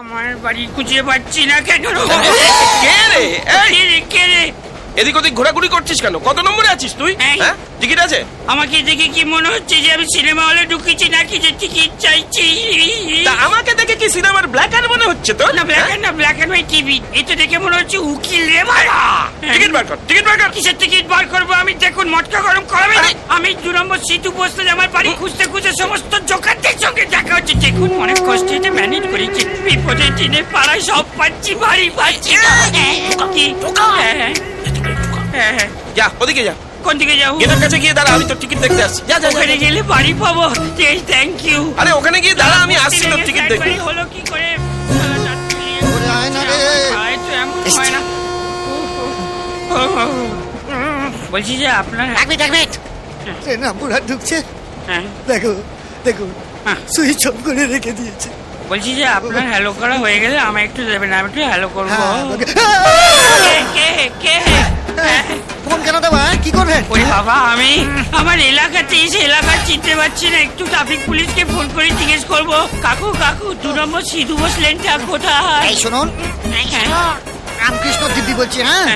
আমার বাড়ি খুঁজে পাচ্ছি না কেন? কে রে? এই, কে রে? এদিক ওদিক ঘোরাঘুরি করছিস কেন? কত নম্বরে আছিস তুই? এই। হ্যাঁ, টিকিট আছে? আমাকে দেখে কি মনে হচ্ছে যে আমি সিনেমা হলে ঢুকেছি নাকি যে টিকিট চাইছি? তা আমাকে দেখে কি সিনেমার ব্ল্যাক অ্যান্ড মনে হচ্ছে তো? না black and black and white TV. এটা দেখে মনে হচ্ছে উকিল রে মারা। টিকিট বার কর, টিকিট বার কর। কিসের টিকিট বার করবো আমি? দেখুন মটকা গরম করাবে না। আমি 2 নম্বর সিটু বসলে আমার বাড়ি খুঁজতে খুঁজে সমস্ত জোকারদের সঙ্গে দেখা হচ্ছে। দেখুন অনেক কষ্টে এটা ম্যানেজ করেছি। বিপদের দিনে পাড়ায় সব পাচ্ছি, বাড়ি পাচ্ছি না। কি? হ্যাঁ। যা ওদিকে যা, কোন দিকে যাবো? গেটের কাছে গিয়ে দাঁড়া, আমি তোর টিকিট দেখতে আসছি। যা যা যা। ওখানে গেলে বাড়ি পাবো। Thank you. আরে ওখানে গিয়ে দাঁড়া, আমি আসছি তোর টিকিট দেখতে। হলো কি করে? আয় না রে। তো এমন হয় না। বলছি যে আপনার ট্রেন আমপুরা ঢুকছে। হ্যাঁ দেখো দেখো, হ্যাঁ। সুইচ অফ করে রেখে দিয়েছে। বলছি যে আপনার হ্যালো করা হয়ে গেলে আমায় একটু দেবেন, আমি একটু হ্যালো করবো। কে কে? ফোন কেন দেবো? কি করবেন? ওরে বাবা, আমি আমার এলাকাতে এসে এলাকা চিনতে পারছি না। একটু ট্রাফিক পুলিশকে ফোন করে জিজ্ঞেস করবো, কাকু 2 নম্বর সিধু বসলেনটা কোথায়? এই শুনুন, রামকৃষ্ণ দিব্যি বলছি। হ্যাঁ,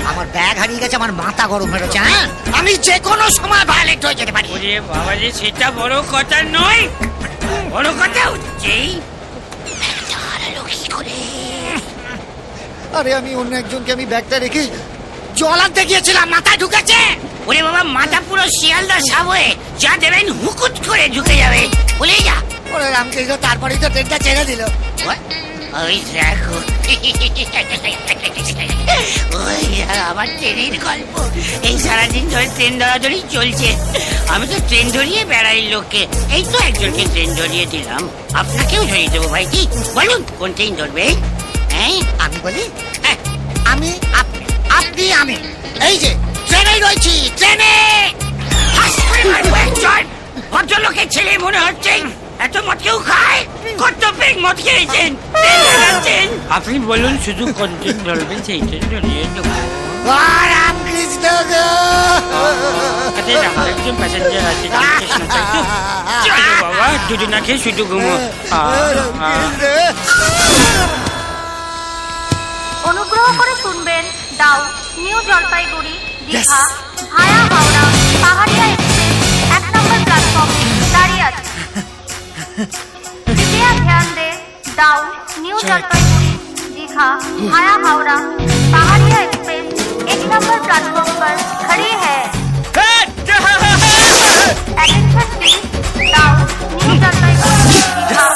আমার ব্যাগ হারিয়ে গেছে, আমার মাথা গরম হয়ে রয়েছে। হ্যাঁ, আমি যে কোনো সময় ভায়োলেট হয়ে যেতে পারি। ওরে বাবা রে, সেটা বড় কথা নয়। বড় কথা হচ্ছে আরে আমি অন্য একজনকে আমি ব্যাগটা রেখে জল আনতে গিয়েছিলাম, মাথায় ঢুকেছে। ওরে বাবা, মাথা পুরো শিয়ালদা সাবয়ে যা দেবেন হুকুট করে ঢুকে যাবে। বলে যা। ওরে রামকৃষ্ণ, তারপরেই তো ট্রেনটা ছেড়ে দিল। ওই দেখো, ওই আমার ট্রেনের গল্প। এই সারাদিন ধরে ট্রেন ধরাধরি চলছে। আমি তো ট্রেন ধরিয়ে বেড়াই লোককে। এই তো একজনকে ট্রেন ধরিয়ে দিলাম, আপনাকেও ধরিয়ে দেবো ভাই। কি বলুন, কোন ট্রেন ধরবে? হ্যাঁ আমি বলি, আমি আপনি, আপনি আমি, এই যে ট্রেনে রয়েছি, ট্রেনে। ভদ্রলোকের ছেলে মনে হচ্ছে। এত মদ কেউ খায়? কত পেক মদ খেয়েছেন? আপনি বলুন শুধু কোন ট্রেন ধরবেন, সেই ট্রেন ধরিয়ে দেবো। রামকৃষ্ণ গো। একজন প্যাসেঞ্জার আছে, বাবা দুদিন না খেয়ে শুধু ঘুমো। অনুগ্রহ করে শুনবেন, দাও নিউ জলপাইগুড়ি দীঘা ভায়া হাওড়া পাহাড়িয়া এক্সপ্রেস 1 নম্বর প্ল্যাটফর্মে দাঁড়িয়ে আছে। कृपया ध्यान दें, दाउ New Jalpaiguri Digha via Howrah Paharia express 1 नंबर प्लेटफॉर्म पर खड़ी है। अटेंशन प्लीज, दाउ New Jalpaiguri Digha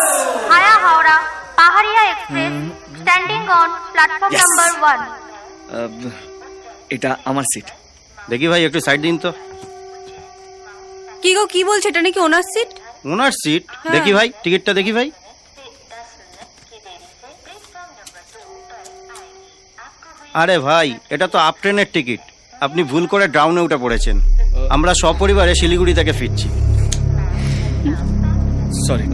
via Howrah Paharia express standing on platform number 1। এটা আমার সিট। দেখি ভাই একটু সাইড দিন তো। কি গো, কি বলছে? এটা নাকি ওনার সিট? ওনার সিট? দেখি ভাই, টিকিটটা দেখি ভাই। আরে ভাই, এটা তো আপ ট্রেনের টিকিট। আপনি ভুল করে ডাউনে উঠে পড়েছেন। আমরা সপরিবারে শিলিগুড়ি থেকে ফিরছি। সরি।